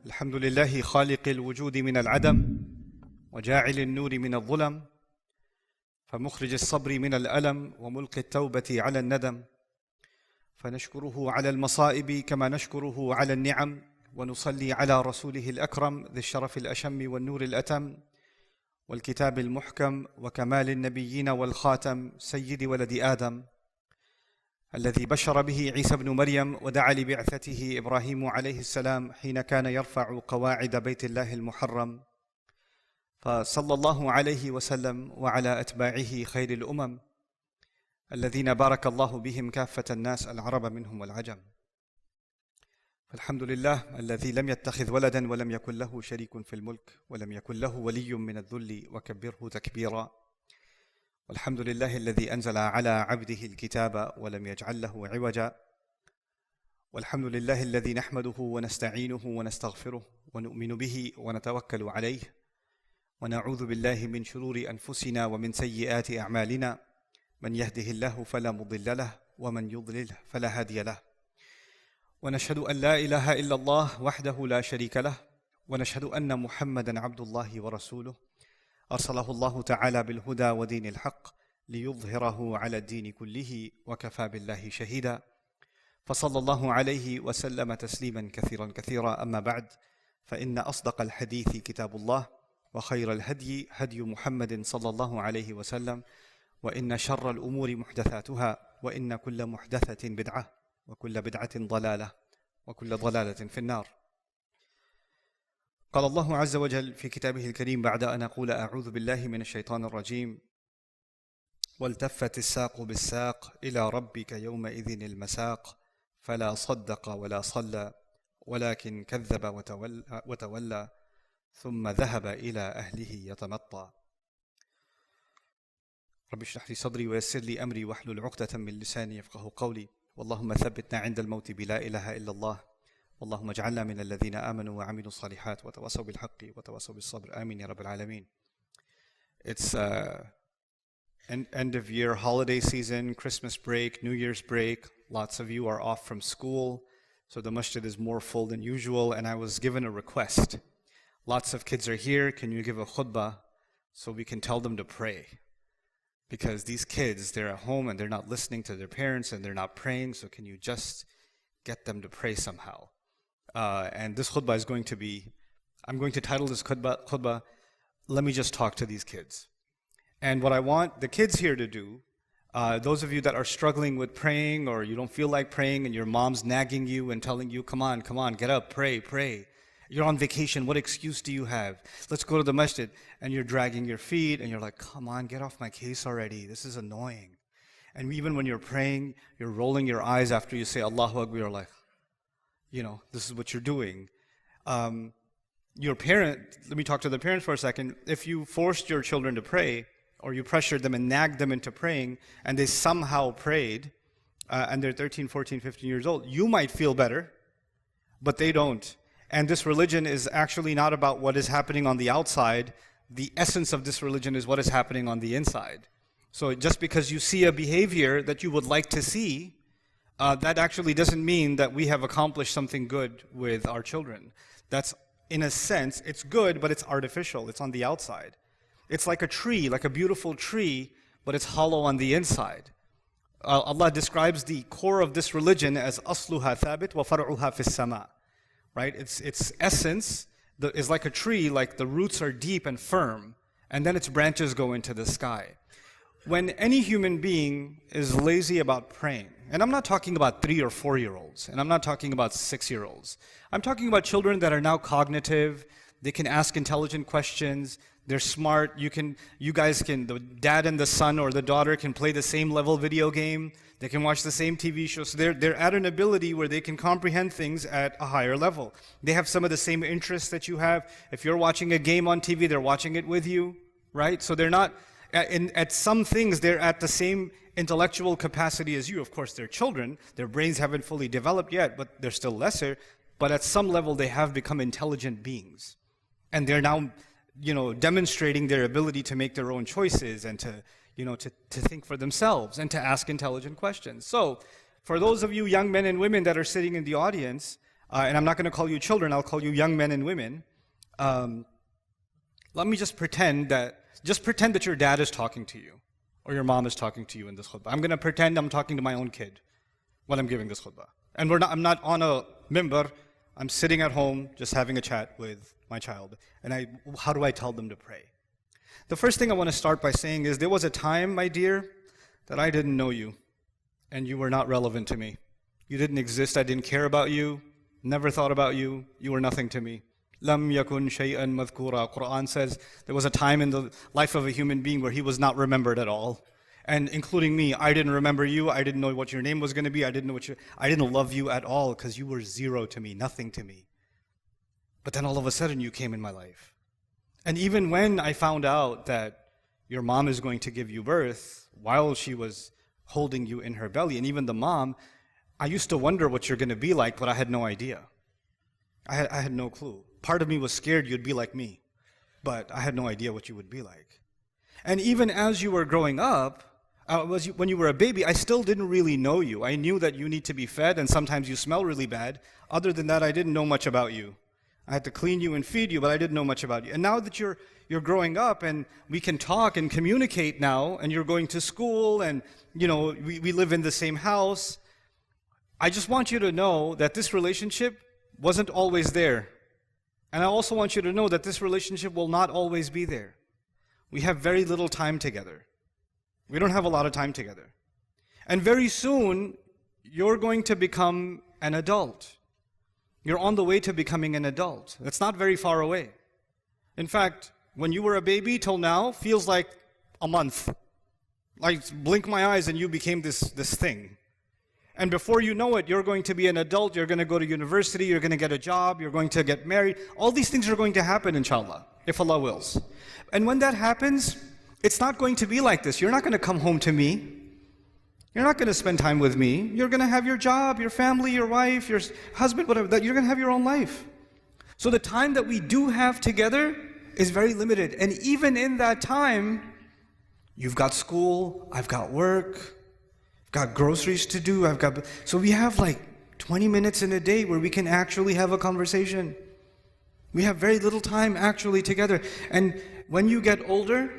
الحمد لله خالق الوجود من العدم وجاعل النور من الظلم فمخرج الصبر من الألم وملقي التوبة على الندم فنشكره على المصائب كما نشكره على النعم ونصلي على رسوله الأكرم ذي الشرف الأشم والنور الأتم والكتاب المحكم وكمال النبيين والخاتم سيد ولد آدم الذي بشر به عيسى بن مريم ودعا لبعثته إبراهيم عليه السلام حين كان يرفع قواعد بيت الله المحرم فصلى الله عليه وسلم وعلى أتباعه خير الأمم الذين بارك الله بهم كافة الناس العرب منهم والعجم. فالحمد لله الذي لم يتخذ ولدا ولم يكن له شريك في الملك ولم يكن له ولي من الذل وكبره تكبيرا. والحمد لله الذي أنزل على عبده الكتاب ولم يجعل له عوجا. والحمد لله الذي نحمده ونستعينه ونستغفره ونؤمن به ونتوكل عليه ونعوذ بالله من شرور أنفسنا ومن سيئات أعمالنا من يهده الله فلا مضل له ومن يضلله فلا هادي له. ونشهد أن لا إله إلا الله وحده لا شريك له ونشهد أن محمدا عبد الله ورسوله أرسله الله تعالى بالهدى ودين الحق ليظهره على الدين كله وكفى بالله شهيدا. فصلى الله عليه وسلم تسليما كثيرا كثيرا. أما بعد فإن أصدق الحديث كتاب الله وخير الهدي هدي محمد صلى الله عليه وسلم وإن شر الأمور محدثاتها وإن كل محدثة بدعة وكل بدعة ضلالة وكل ضلالة في النار. قال الله عز وجل في كتابه الكريم بعد أن أقول أعوذ بالله من الشيطان الرجيم والتفت الساق بالساق إلى ربك يومئذ المساق فلا صدق ولا صلى ولكن كذب وتولى ثم ذهب إلى أهله يتمطى. رب اشرح لي صدري ويسر لي أمري واحلل عقدة من لساني يفقه قولي. اللهم ثبتنا عند الموت بلا إله إلا الله. اللهم اجعلنا من الذين آمنوا وعملوا الصالحات وتواصوا بالحق وتواصوا بالصبر. آمين يا رب العالمين. It's end of year holiday season, Christmas break, New Year's break. Lots of you are off from school, so the masjid is more full than usual, and I was given a request. Lots of kids are here. Can you give a khutbah so we can tell them to pray? Because these kids, they're at home and they're not listening to their parents and they're not praying, so can you just get them to pray somehow? And this khutbah is going to be, I'm going to title this khutbah, Let Me Just Talk to These Kids. And what I want the kids here to do, those of you that are struggling with praying or you don't feel like praying and your mom's nagging you and telling you, come on, get up, pray. You're on vacation, what excuse do you have? Let's go to the masjid. And you're dragging your feet and you're like, come on, get off my case already. This is annoying. And even when you're praying, you're rolling your eyes after you say Allahu Akbar, you're like, this is what you're doing. Your parent, let me talk to the parents for a second. If you forced your children to pray, or you pressured them and nagged them into praying, and they somehow prayed, and they're 13, 14, 15 years old, you might feel better, but they don't. And this religion is actually not about what is happening on the outside. The essence of this religion is what is happening on the inside. So just because you see a behavior that you would like to see, that actually doesn't mean that we have accomplished something good with our children. That's, in a sense, it's good, but it's artificial. It's on the outside. It's like a tree, like a beautiful tree, but it's hollow on the inside. Allah describes the core of this religion as asluha thabit wa far'uha fis sama. Right? Its essence is like a tree, like the roots are deep and firm, and then its branches go into the sky. When any human being is lazy about praying, and I'm not talking about 3 or 4-year-olds, and I'm not talking about 6-year-olds. I'm talking about children that are now cognitive, they can ask intelligent questions, they're smart, you guys can, the dad and the son or the daughter can play the same level video game, they can watch the same TV show, so they're at an ability where they can comprehend things at a higher level. They have some of the same interests that you have. If you're watching a game on TV, they're watching it with you, right? So they're not, at some things, they're at the same intellectual capacity as you. Of course, they're children, their brains haven't fully developed yet, but they're still lesser. But at some level, they have become intelligent beings. And they're now, demonstrating their ability to make their own choices and to think for themselves and to ask intelligent questions. So, for those of you young men and women that are sitting in the audience, and I'm not going to call you children, I'll call you young men and women. Let me just pretend that your dad is talking to you, or your mom is talking to you in this khutbah. I'm going to pretend I'm talking to my own kid when I'm giving this khutbah. And I'm not on a mimbar, I'm sitting at home just having a chat with my child. And how do I tell them to pray? The first thing I want to start by saying is there was a time, my dear, that I didn't know you, and you were not relevant to me. You didn't exist, I didn't care about you, never thought about you, you were nothing to me. Lam yakun shay'an madhkura. Quran says there was a time in the life of a human being where he was not remembered at all. And including me, I didn't remember you, I didn't know what your name was going to be, I didn't love you at all because you were zero to me, nothing to me. But then all of a sudden you came in my life. And even when I found out that your mom is going to give you birth while she was holding you in her belly, and even the mom, I used to wonder what you're going to be like, but I had no idea. I had no clue. Part of me was scared you'd be like me, but I had no idea what you would be like. And even as you were growing up, when you were a baby, I still didn't really know you. I knew that you need to be fed, and sometimes you smell really bad. Other than that, I didn't know much about you. I had to clean you and feed you, but I didn't know much about you. And now that you're growing up, and we can talk and communicate now, and you're going to school, and we live in the same house, I just want you to know that this relationship wasn't always there. And I also want you to know that this relationship will not always be there. We have very little time together. We don't have a lot of time together. And very soon, you're going to become an adult. You're on the way to becoming an adult. That's not very far away. In fact, when you were a baby till now, feels like a month. Like blink my eyes and you became this thing. And before you know it, you're going to be an adult, you're going to go to university, you're going to get a job, you're going to get married. All these things are going to happen, inshallah, if Allah wills. And when that happens, it's not going to be like this. You're not going to come home to me. You're not going to spend time with me. You're going to have your job, your family, your wife, your husband, whatever. You're going to have your own life. So the time that we do have together is very limited. And even in that time, you've got school, I've got work, I've got groceries to do, so we have like 20 minutes in a day where we can actually have a conversation. We have very little time actually together. And when you get older,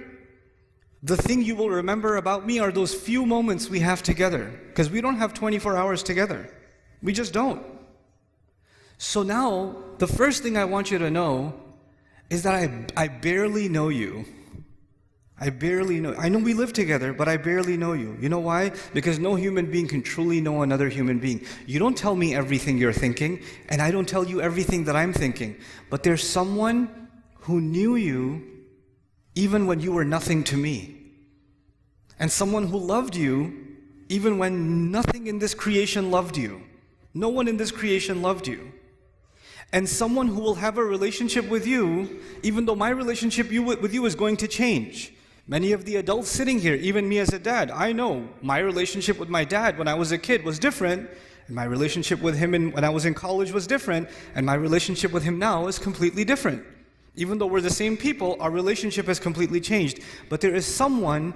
the thing you will remember about me are those few moments we have together. Because we don't have 24 hours together. We just don't. So now, the first thing I want you to know is that I barely know you. I barely know. I know we live together, but I barely know you. You know why? Because no human being can truly know another human being. You don't tell me everything you're thinking, and I don't tell you everything that I'm thinking. But there's someone who knew you even when you were nothing to me. And someone who loved you even when nothing in this creation loved you. No one in this creation loved you. And someone who will have a relationship with you, even though my relationship with you is going to change. Many of the adults sitting here, even me as a dad, I know my relationship with my dad when I was a kid was different, and my relationship with him when I was in college was different, and my relationship with him now is completely different. Even though we're the same people, our relationship has completely changed. But there is someone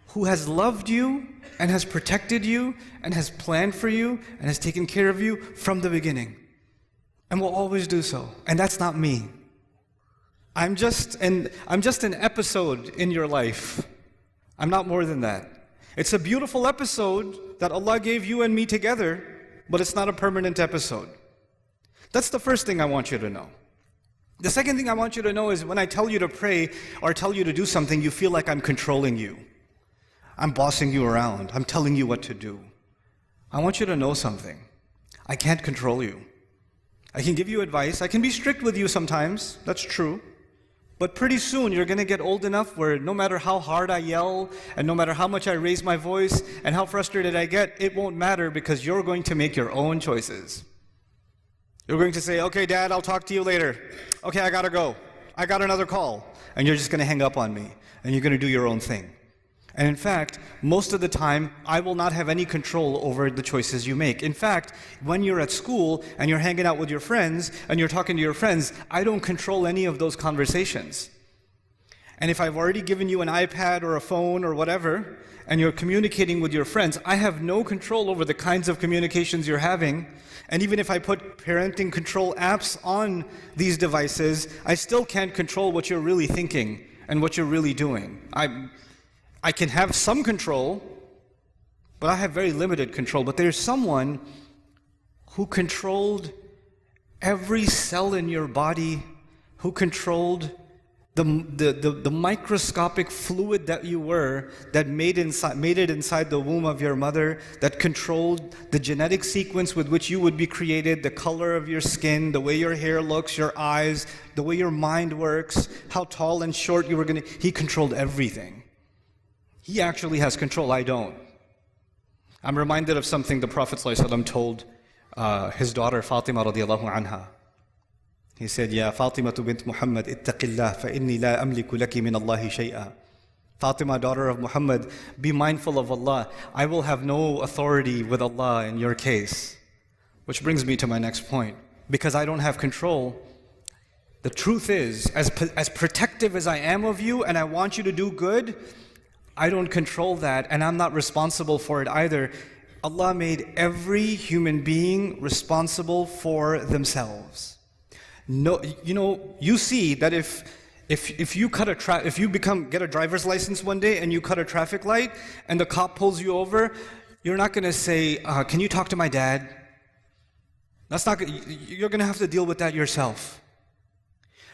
who has loved you, and has protected you, and has planned for you, and has taken care of you from the beginning. And will always do so. And that's not me. I'm just an episode in your life. I'm not more than that. It's a beautiful episode that Allah gave you and me together, but it's not a permanent episode. That's the first thing I want you to know. The second thing I want you to know is when I tell you to pray or tell you to do something, you feel like I'm controlling you. I'm bossing you around. I'm telling you what to do. I want you to know something. I can't control you. I can give you advice. I can be strict with you sometimes. That's true. But pretty soon you're going to get old enough where no matter how hard I yell and no matter how much I raise my voice and how frustrated I get, it won't matter because you're going to make your own choices. You're going to say, okay, Dad, I'll talk to you later. Okay, I gotta go. I got another call. And you're just going to hang up on me and you're going to do your own thing. And in fact, most of the time, I will not have any control over the choices you make. In fact, when you're at school and you're hanging out with your friends and you're talking to your friends, I don't control any of those conversations. And if I've already given you an iPad or a phone or whatever, and you're communicating with your friends, I have no control over the kinds of communications you're having. And even if I put parenting control apps on these devices, I still can't control what you're really thinking and what you're really doing. I can have some control, but I have very limited control. But there's someone who controlled every cell in your body, who controlled the microscopic fluid that you were, that made it inside the womb of your mother, that controlled the genetic sequence with which you would be created, the color of your skin, the way your hair looks, your eyes, the way your mind works, how tall and short you were going to. He controlled everything. He actually has control, I don't. I'm reminded of something the Prophet ﷺ told his daughter Fatima radiallahu anha. He said, Ya Fatima bint Muhammad, ittaqillah, fa inni la amliku laki min Allahi shay'a. Fatima, daughter of Muhammad, be mindful of Allah. I will have no authority with Allah in your case. Which brings me to my next point. Because I don't have control, the truth is, as protective as I am of you and I want you to do good, I don't control that and I'm not responsible for it either. Allah made every human being responsible for themselves. No, you see that if you get a driver's license one day and you cut a traffic light and the cop pulls you over, you're not going to say, can you talk to my dad? You're going to have to deal with that yourself.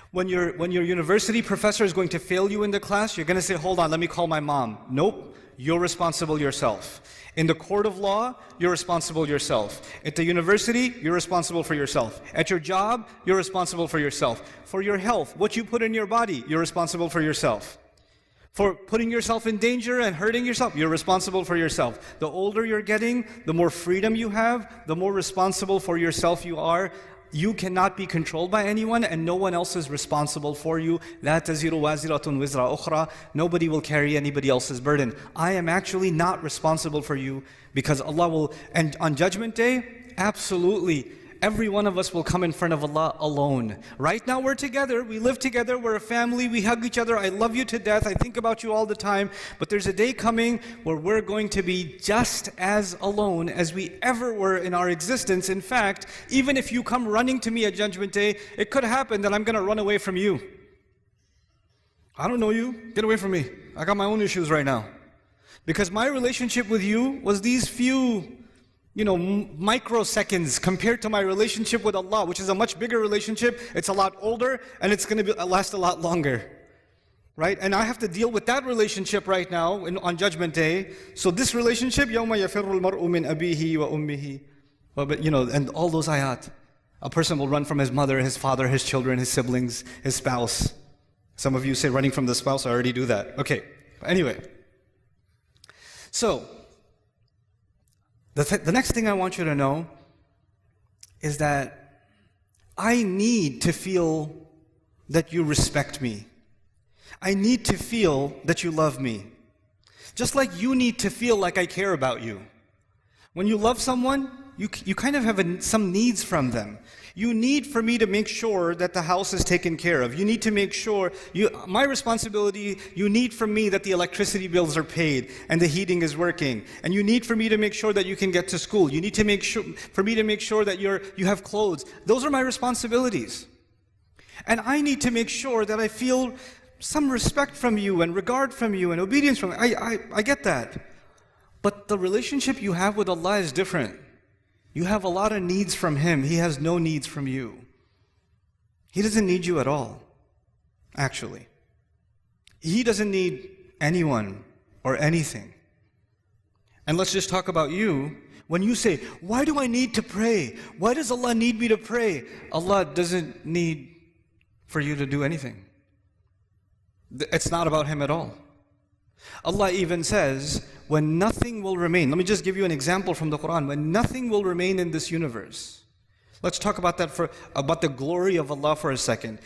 When your university professor is going to fail you in the class, you're going to say, hold on, let me call my mom. Nope, you're responsible yourself. In the court of law, you're responsible yourself. At the university, you're responsible for yourself. At your job, you're responsible for yourself. For your health, what you put in your body, you're responsible for yourself. For putting yourself in danger and hurting yourself, you're responsible for yourself. The older you're getting, the more freedom you have, the more responsible for yourself you are. You cannot be controlled by anyone and no one else is responsible for you. لا تزر وازرة وزر أخرى. Nobody will carry anybody else's burden. I am actually not responsible for you because Allah will, and on Judgment Day, absolutely, every one of us will come in front of Allah alone. Right now we're together, we live together, we're a family, we hug each other, I love you to death, I think about you all the time, but there's a day coming where we're going to be just as alone as we ever were in our existence. In fact, even if you come running to me at Judgment Day, it could happen that I'm going to run away from you. I don't know you, get away from me. I got my own issues right now. Because my relationship with you was these few microseconds compared to my relationship with Allah, which is a much bigger relationship. It's a lot older and it's going to last a lot longer. Right? And I have to deal with that relationship right now on Judgment Day. So this relationship, يَوْمَ يَفِرُّ الْمَرْءُ مِنْ أَبِيهِ وَأُمِّهِ. And all those ayat. A person will run from his mother, his father, his children, his siblings, his spouse. Some of you say running from the spouse, I already do that. Okay, anyway. So, the next thing I want you to know is that I need to feel that you respect me. I need to feel that you love me. Just like you need to feel like I care about you. When you love someone, you kind of have some needs from them. You need for me to make sure that the house is taken care of. You need to make sure, my responsibility, you need from me that the electricity bills are paid and the heating is working. And you need for me to make sure that you can get to school. You need to make sure, for me to make sure that you have clothes. Those are my responsibilities. And I need to make sure that I feel some respect from you and regard from you and obedience from you. I get that. But the relationship you have with Allah is different. You have a lot of needs from Him. He has no needs from you. He doesn't need you at all, actually. He doesn't need anyone or anything. And let's just talk about you. When you say, why do I need to pray? Why does Allah need me to pray? Allah doesn't need for you to do anything. It's not about Him at all. Allah even says, when nothing will remain, let me just give you an example from the Quran, when nothing will remain in this universe. Let's talk about that about the glory of Allah for a second.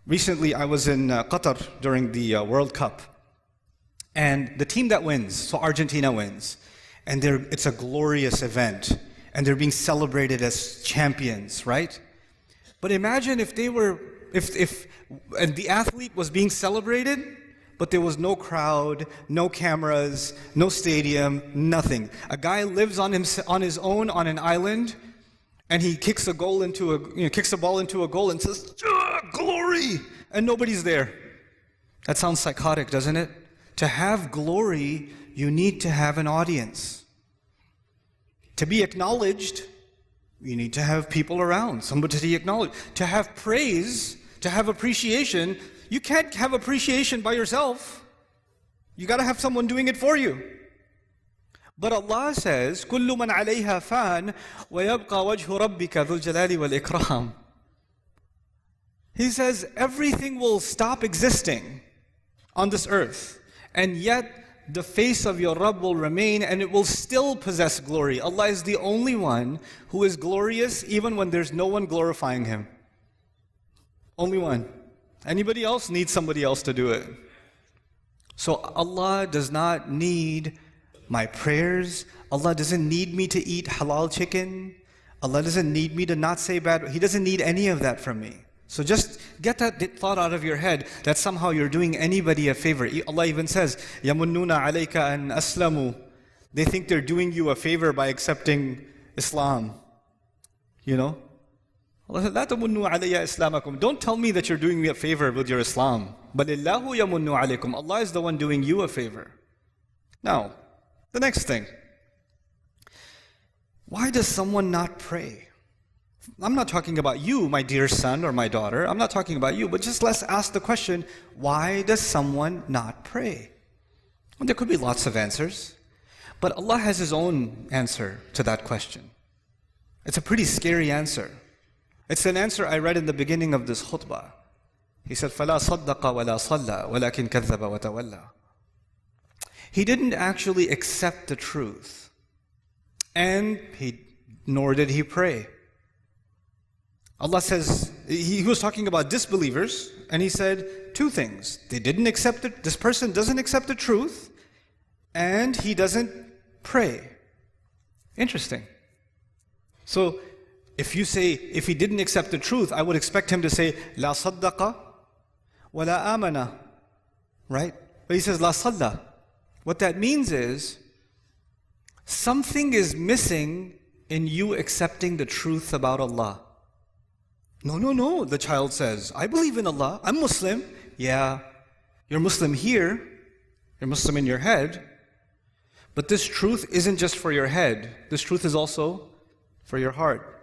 Recently I was in Qatar during the World Cup. And the team that wins, so Argentina wins, and it's a glorious event, and they're being celebrated as champions, right? But imagine if and the athlete was being celebrated, but there was no crowd, no cameras, no stadium, nothing. A guy lives on his own on an island, and he kicks a ball into a goal and says, "Glory!" and nobody's there. That sounds psychotic, doesn't it? To have glory, you need to have an audience. To be acknowledged, you need to have people around, somebody to be acknowledged. To have praise, to have appreciation, you can't have appreciation by yourself. You got to have someone doing it for you. But Allah says, كُلُّ مَنْ عَلَيْهَا فَانٍ وَيَبْقَى وَجْهُ رَبِّكَ ذُو الْجَلَالِ وَالْإِكْرَامِ. He says, everything will stop existing on this earth, and yet the face of your Rabb will remain, and it will still possess glory. Allah is the only one who is glorious even when there's no one glorifying Him. Only one. Anybody else needs somebody else to do it. So Allah does not need my prayers. Allah doesn't need me to eat halal chicken. Allah doesn't need me to not say bad. He doesn't need any of that from me. So just get that thought out of your head that somehow you're doing anybody a favor. Allah even says, يَمُنُّونَ عَلَيْكَ أَنْ أَسْلَمُوا. They think they're doing you a favor by accepting Islam. You know? Allah said, لَا تَمُنُّوا عَلَيَّ إِسْلَامَكُمْ. Don't tell me that you're doing me a favor with your Islam. بَلِ اللَّهُ يَمُنُّ عَلَيْكُمْ. Allah is the one doing you a favor. Now, the next thing. Why does someone not pray? I'm not talking about you, my dear son or my daughter. I'm not talking about you, but just let's ask the question, why does someone not pray? Well, there could be lots of answers, but Allah has His own answer to that question. It's a pretty scary answer. It's an answer I read in the beginning of this khutbah. He said, فَلَا صَدَّقَ وَلَا صَلَّى وَلَكِنْ كَذَّبَ وَتَوَلَّى. He didn't actually accept the truth, and nor did he pray. Allah says, He was talking about disbelievers, and He said two things. They didn't accept it. This person doesn't accept the truth, and he doesn't pray. Interesting. So, if he didn't accept the truth, I would expect him to say, La saddaqa wa la amana. Right? But he says, La salla. What that means is, something is missing in you accepting the truth about Allah. No, the child says, I believe in Allah, I'm Muslim. Yeah, you're Muslim here, you're Muslim in your head, but this truth isn't just for your head, this truth is also for your heart.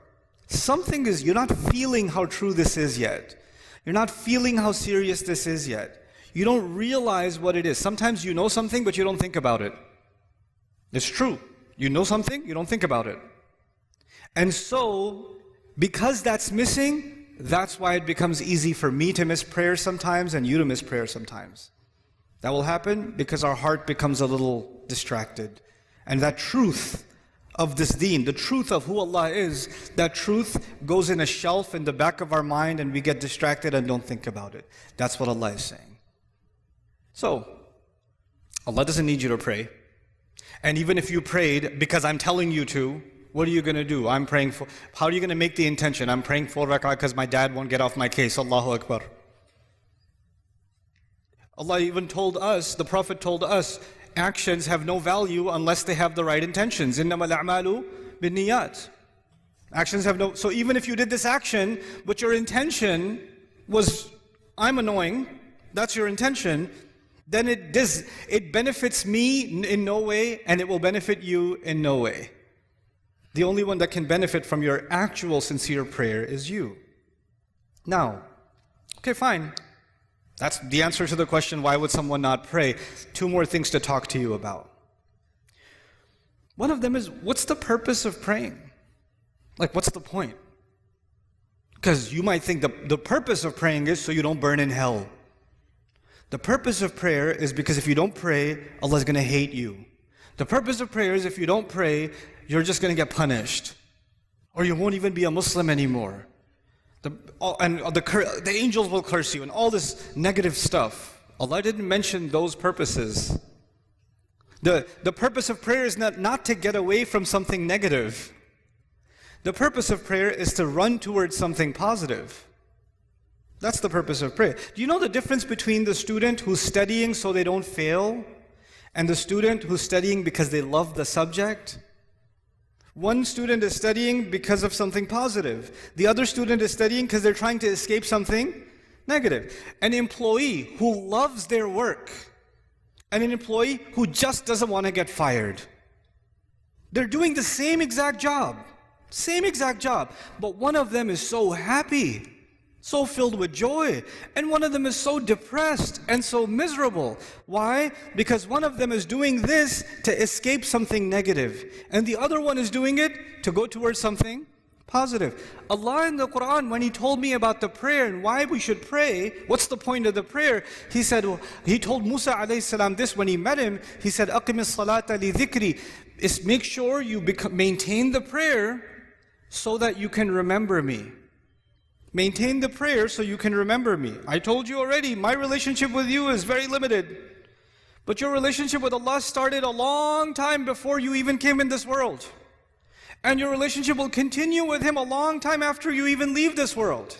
You're not feeling how true this is yet. You're not feeling how serious this is yet. You don't realize what it is. Sometimes you know something, but you don't think about it. It's true. You know something, you don't think about it. And so, because that's missing, that's why it becomes easy for me to miss prayer sometimes and you to miss prayer sometimes. That will happen because our heart becomes a little distracted. And that truth of this deen, the truth of who Allah is, that truth goes in a shelf in the back of our mind and we get distracted and don't think about it. That's what Allah is saying. So, Allah doesn't need you to pray. And even if you prayed because I'm telling you to, what are you going to do? I'm praying for, how are you going to make the intention? I'm praying 4 rak'ah because my dad won't get off my case. Allahu Akbar. Allah even told us, the Prophet told us, actions have no value unless they have the right intentions. إِنَّمَا الْأَعْمَالُ بِالنِّيَّاتِ. Actions have no, so even if you did this action, but your intention was, I'm annoying, that's your intention, then it benefits me in no way and it will benefit you in no way. The only one that can benefit from your actual sincere prayer is you. Now, okay, fine. That's the answer to the question, why would someone not pray? 2 more things to talk to you about. One of them is, what's the purpose of praying? Like, what's the point? Because you might think the purpose of praying is so you don't burn in hell. The purpose of prayer is because if you don't pray, Allah is going to hate you. The purpose of prayer is if you don't pray, you're just going to get punished. Or you won't even be a Muslim anymore. The angels will curse you and all this negative stuff. Allah didn't mention those purposes. The purpose of prayer is not to get away from something negative. The purpose of prayer is to run towards something positive. That's the purpose of prayer. Do you know the difference between the student who's studying so they don't fail and the student who's studying because they love the subject? One student is studying because of something positive. The other student is studying because they're trying to escape something negative. An employee who loves their work and an employee who just doesn't want to get fired. They're doing the same exact job, but one of them is so happy, so filled with joy, and one of them is so depressed and so miserable. Why? Because one of them is doing this to escape something negative, and the other one is doing it to go towards something positive. Allah in the Quran, when He told me about the prayer and why we should pray, what's the point of the prayer? He said, He told Musa alayhi salam this when he met him. He said, أَقِمِ الصَّلَاةَ لِذِكْرِ, is make sure you maintain the prayer so that you can remember me. Maintain the prayer so you can remember me. I told you already, my relationship with you is very limited. But your relationship with Allah started a long time before you even came in this world. And your relationship will continue with Him a long time after you even leave this world.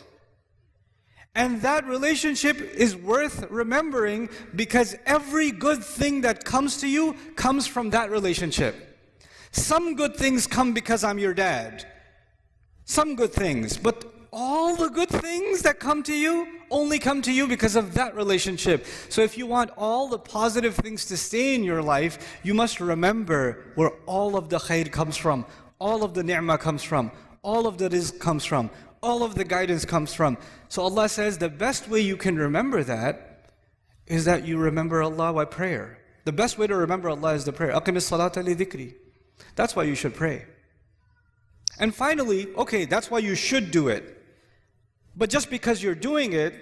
And that relationship is worth remembering because every good thing that comes to you comes from that relationship. Some good things come because I'm your dad. Some good things, but all the good things that come to you only come to you because of that relationship. So if you want all the positive things to stay in your life, you must remember where all of the khair comes from, all of the ni'mah comes from, all of the rizq comes from, all of the guidance comes from. So Allah says the best way you can remember that is that you remember Allah by prayer. The best way to remember Allah is the prayer. أَقِمِ الصَّلَاةَ لِذِكْرِ. That's why you should pray. And finally, okay, that's why you should do it. But just because you're doing it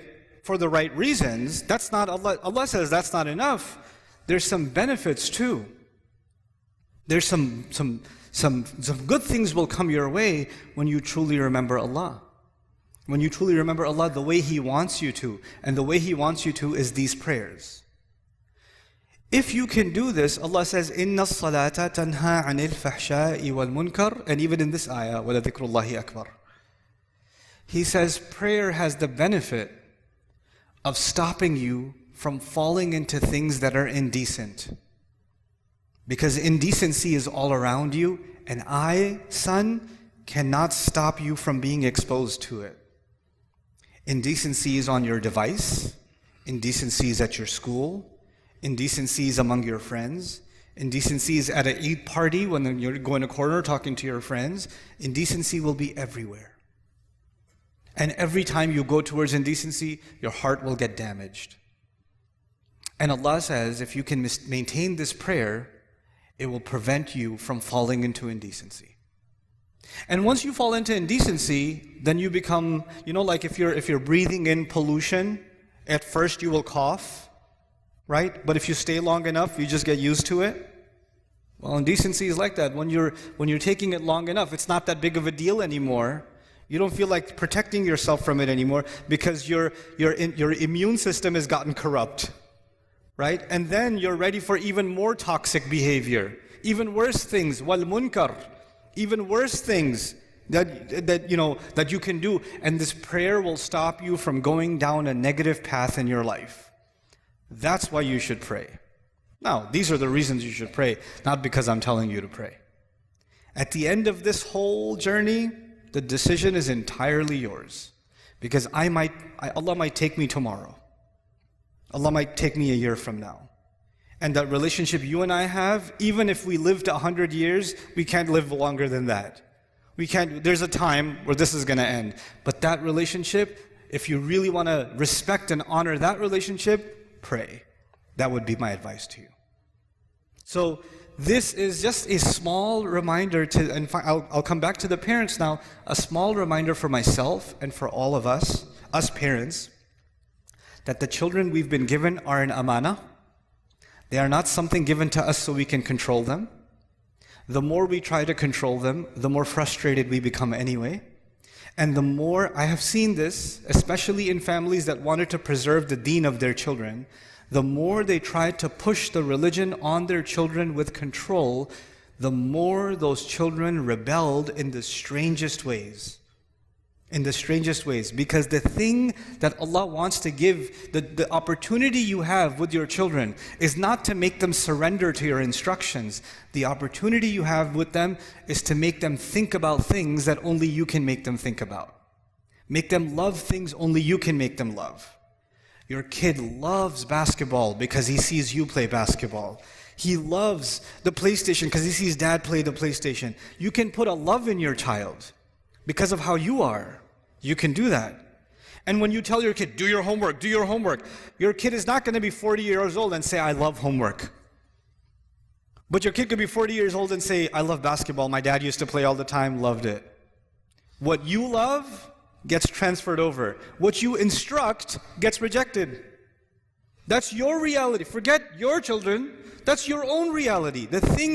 for the right reasons, that's not Allah. Allah says that's not enough. There's some benefits too. There's some good things will come your way when you truly remember Allah. When you truly remember Allah the way He wants you to. And the way He wants you to is these prayers. If you can do this, Allah says, إِنَّ الصَّلَاةَ تَنْهَا عَنِ الْفَحْشَاءِ وَالْمُنْكَرِ. And even in this ayah, وَلَذِكْرُ اللَّهِ أَكْبَرُ. He says prayer has the benefit of stopping you from falling into things that are indecent. Because indecency is all around you, and I, son, cannot stop you from being exposed to it. Indecency is on your device, indecency is at your school, indecency is among your friends, indecency is at an Eid party when you're going to a corner talking to your friends. Indecency will be everywhere. And every time you go towards indecency, your heart will get damaged. And Allah says, if you can maintain this prayer, it will prevent you from falling into indecency. And once you fall into indecency, then you become, like if you're breathing in pollution, at first you will cough, right? But if you stay long enough, you just get used to it. Well, indecency is like that. When you're taking it long enough, it's not that big of a deal anymore. You don't feel like protecting yourself from it anymore because your immune system has gotten corrupt, right? And then you're ready for even more toxic behavior, even worse things, wal munkar, even worse things that you can do. And this prayer will stop you from going down a negative path in your life. That's why you should pray. Now, these are the reasons you should pray, not because I'm telling you to pray. At the end of this whole journey, the decision is entirely yours. Because Allah might take me tomorrow. Allah might take me a year from now. And that relationship you and I have, even if we lived 100 years, we can't live longer than that. There's a time where this is going to end. But that relationship, if you really want to respect and honor that relationship, pray. That would be my advice to you. So, this is just a small reminder and I'll come back to the parents now, a small reminder for myself and for all of us parents, that the children we've been given are an amana. They are not something given to us so we can control them. The more we try to control them, the more frustrated we become anyway. And the more, I have seen this, especially in families that wanted to preserve the deen of their children, the more they tried to push the religion on their children with control, the more those children rebelled in the strangest ways. in the strangest ways. Because the thing that Allah wants to give, the opportunity you have with your children is not to make them surrender to your instructions. The opportunity you have with them is to make them think about things that only you can make them think about. Make them love things only you can make them love. Your kid loves basketball because he sees you play basketball. He loves the PlayStation because he sees dad play the PlayStation. You can put a love in your child because of how you are. You can do that. And when you tell your kid, do your homework, your kid is not going to be 40 years old and say, I love homework. But your kid could be 40 years old and say, I love basketball. My dad used to play all the time, loved it. What you love gets transferred over. What you instruct gets rejected. That's your reality. Forget your children. That's your own reality.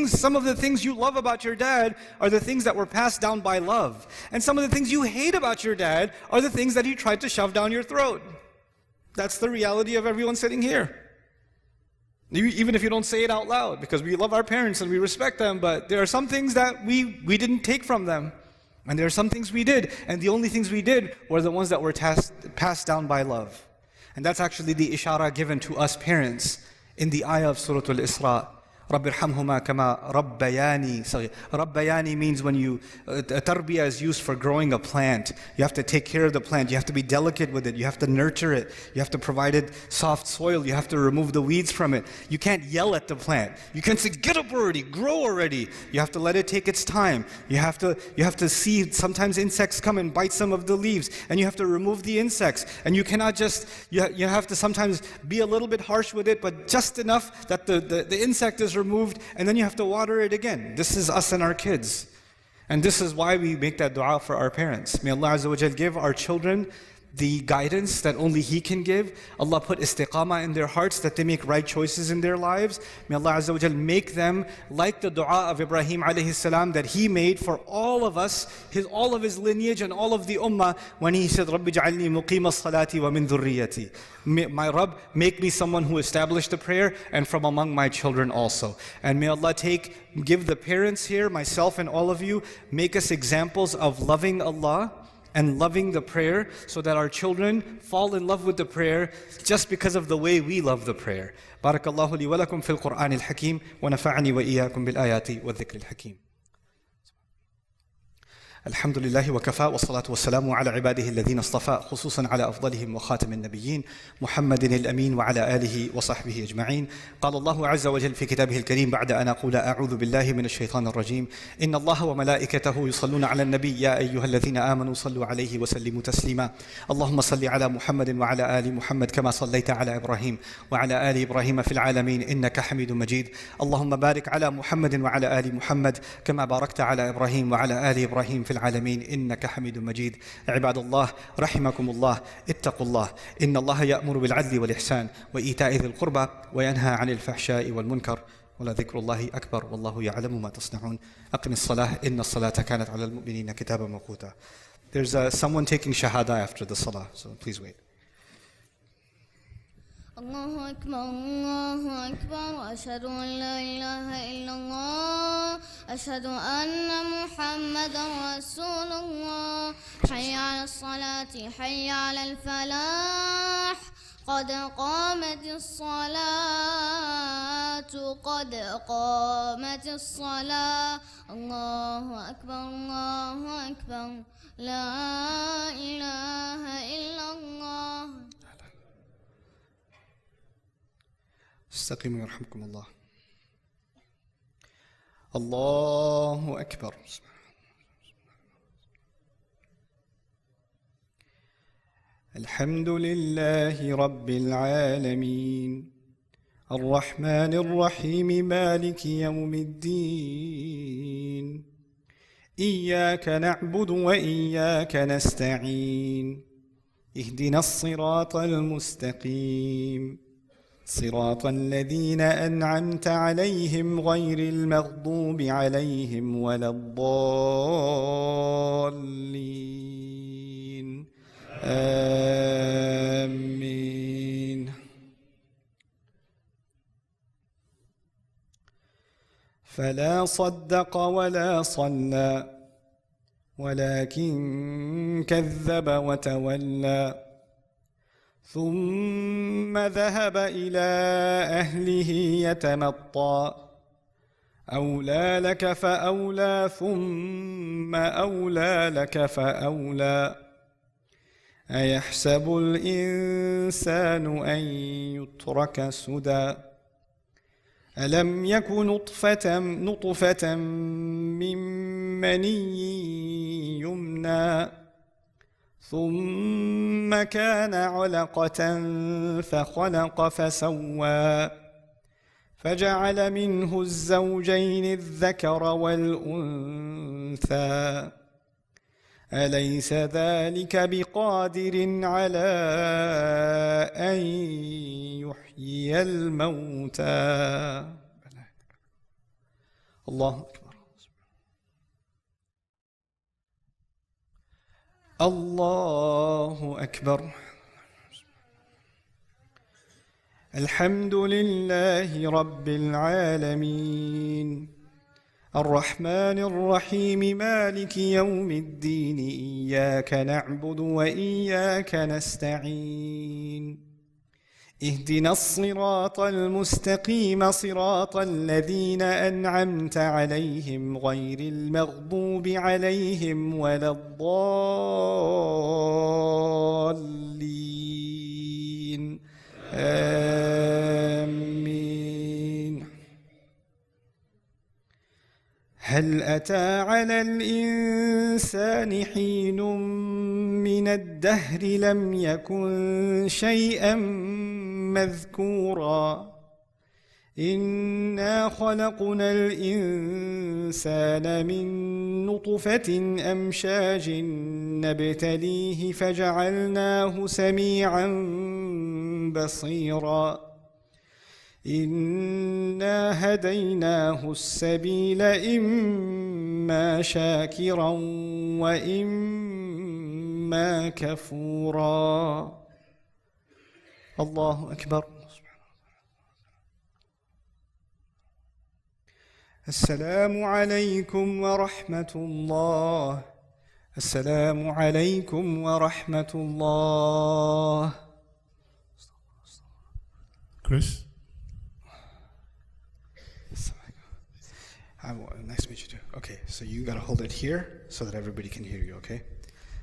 Some of the things you love about your dad are the things that were passed down by love. And some of the things you hate about your dad are the things that he tried to shove down your throat. That's the reality of everyone sitting here. Even if you don't say it out loud, because we love our parents and we respect them, but there are some things that we didn't take from them. And there are some things we did, and the only things we did were the ones that were passed down by love. And that's actually the ishara given to us parents in the ayah of Surah Al-Isra. رَبِّ ارْحَمْهُمَا كَمَا رَبَّيَانِي صَغِيرًا. Rabbayani means when tarbiyah is used for growing a plant. You have to take care of the plant. You have to be delicate with it. You have to nurture it. You have to provide it soft soil. You have to remove the weeds from it. You can't yell at the plant. You can't say, get up already, grow already. You have to let it take its time. You have to see sometimes insects come and bite some of the leaves, and you have to remove the insects. And you cannot just, you have to sometimes be a little bit harsh with it, but just enough that the insect is removed, and then you have to water it again. This is us and our kids. And this is why we make that dua for our parents. May Allah Azza wa Jal give our children the guidance that only He can give. Allah put istiqamah in their hearts that they make right choices in their lives. May Allah Azza wa Jal make them like the dua of Ibrahim alayhi salam that he made for all of us, all of his lineage and all of the ummah, when he said, Rabbi ja'alni muqima as-salati wa min dhurriyati. My Rabb, make me someone who established the prayer and from among my children also. And may Allah give the parents here, myself and all of you, make us examples of loving Allah and loving the prayer, so that our children fall in love with the prayer just because of the way we love the prayer. Barakallahu li wa lakum fil Qur'an al-Hakim wa nafa'ani wa iyyakum bil ayati wa dhikr al-Hakim. الحمد لله وكفى والصلاة والسلام على عباده الذين اصطفى خصوصا على أفضلهم وخاتم النبيين محمد الأمين وعلى آله وصحبه أجمعين. قال الله عز وجل في كتابه الكريم بعد أن أقول أعوذ بالله من الشيطان الرجيم إن الله وملائكته يصلون على النبي يا أيها الذين آمنوا صلوا عليه وسلموا تسليما. اللهم صل على محمد وعلى آل محمد كما صليت على إبراهيم وعلى آل إبراهيم في العالمين إنك حميد مجيد. اللهم بارك على محمد وعلى آل محمد كما باركت على إبراهيم وعلى آل إبراهيم في العالمين إنك حميد مجيد. عباد الله رحمكم الله اتقوا الله إن الله يأمر بالعدل والإحسان وإيتاء ذي القربى وينهى عن الفحشاء والمنكر ولذكر الله أكبر والله يعلم ما تصنعون. أقم الصلاة إن الصلاة كانت على المؤمنين كتابا موقوتا. There's someone taking shahada after the salah, so please wait. الله أكبر الله أكبر وأشهد أن لا إله إلا الله أشهد أن محمدا رسول الله حي على الصلاة حي على الفلاح قد قامت الصلاة قد قامت الصلاة الله أكبر لا إله إلا الله. استقيموا يرحمكم الله. الله أكبر. الحمد لله رب العالمين الرحمن الرحيم مالك يوم الدين إياك نعبد وإياك نستعين اهدنا الصراط المستقيم صراط الذين أنعمت عليهم غير المغضوب عليهم ولا الضالين آمين. فلا صدق ولا صلى ولكن كذب وتولى ثم ذهب إلى أهله يتمطى أولى لك فأولى ثم أولى لك فأولى أيحسب الإنسان أن يترك سدى ألم يك نطفة من مني يمنى ثم كان علقة فخلق فسوى فجعل منه الزوجين الذكر والأنثى أليس ذلك بقادر على أن يحيي الموتى الله أكبر الله أكبر الحمد لله رب العالمين الرحمن الرحيم مالك يوم الدين إياك نعبد وإياك نستعين اهدنا الصراط المستقيم صراط الذين أنعمت عليهم غير المغضوب عليهم ولا الضالين آمين هل أتى على الإنسان حين من الدهر لم يكن شيئا مذكورا إنا خلقنا الإنسان من نطفة أمشاج نبتليه فجعلناه سميعا بصيرا إنا هديناه السبيل إما شاكرا وإما كفورا الله أكبر السلام عليكم ورحمة الله السلام عليكم ورحمة الله Chris? Nice to meet you too. Okay, so you gotta hold it here so that everybody can hear you, okay?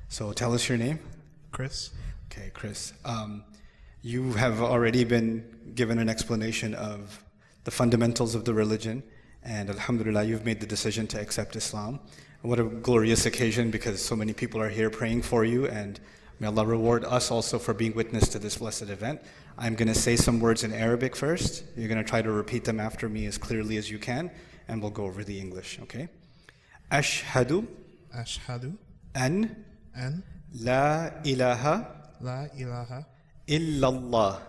So tell us your name. Chris? Okay, Chris. You have already been given an explanation of the fundamentals of the religion, and alhamdulillah, you've made the decision to accept Islam. What a glorious occasion, because so many people are here praying for you, and may Allah reward us also for being witness to this blessed event. I'm going to say some words in Arabic first. You're going to try to repeat them after me as clearly as you can, and we'll go over the English, okay? Ashhadu an la ilaha illallah.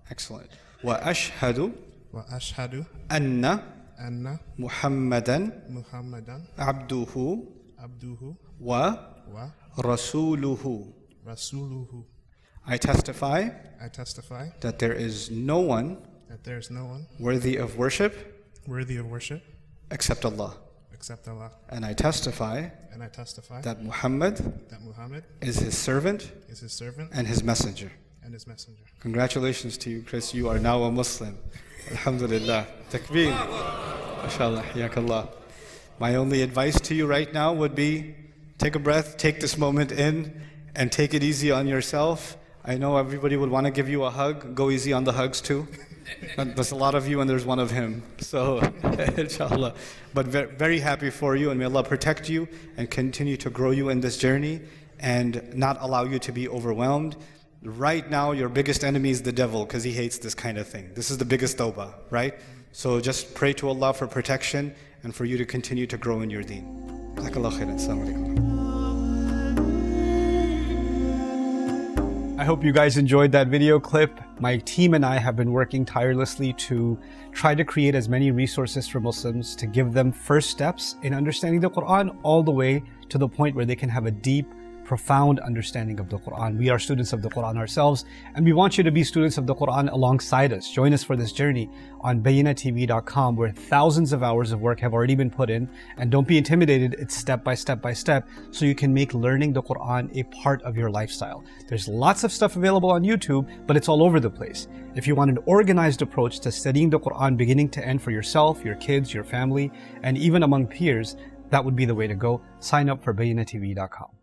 Excellent. Wa ashhadu anna Muhammadan abduhu wa rasuluhu. I testify that there is no one worthy of worship except Allah. And I testify that Muhammad is his servant and his messenger. Congratulations to you, Chris. You are now a Muslim. Alhamdulillah. Takbir. MashaAllah. Hayakallah. My only advice to you right now would be take a breath, take this moment in, and take it easy on yourself. I know everybody would want to give you a hug. Go easy on the hugs too. There's a lot of you and there's one of him. So, inshallah. But very happy for you, and may Allah protect you and continue to grow you in this journey and not allow you to be overwhelmed. Right now, your biggest enemy is the devil, because he hates this kind of thing. This is the biggest tawbah, right? So just pray to Allah for protection and for you to continue to grow in your deen. Jazakallah khairan. Assalamu alaikum. I hope you guys enjoyed that video clip. My team and I have been working tirelessly to try to create as many resources for Muslims to give them first steps in understanding the Quran all the way to the point where they can have a deep, profound understanding of the Quran. We are students of the Quran ourselves, and we want you to be students of the Quran alongside us. Join us for this journey on BayyinahTV.com, where thousands of hours of work have already been put in. And don't be intimidated, it's step by step by step, so you can make learning the Quran a part of your lifestyle. There's lots of stuff available on YouTube, but it's all over the place. If you want an organized approach to studying the Quran beginning to end for yourself, your kids, your family, and even among peers, that would be the way to go. Sign up for BayyinahTV.com.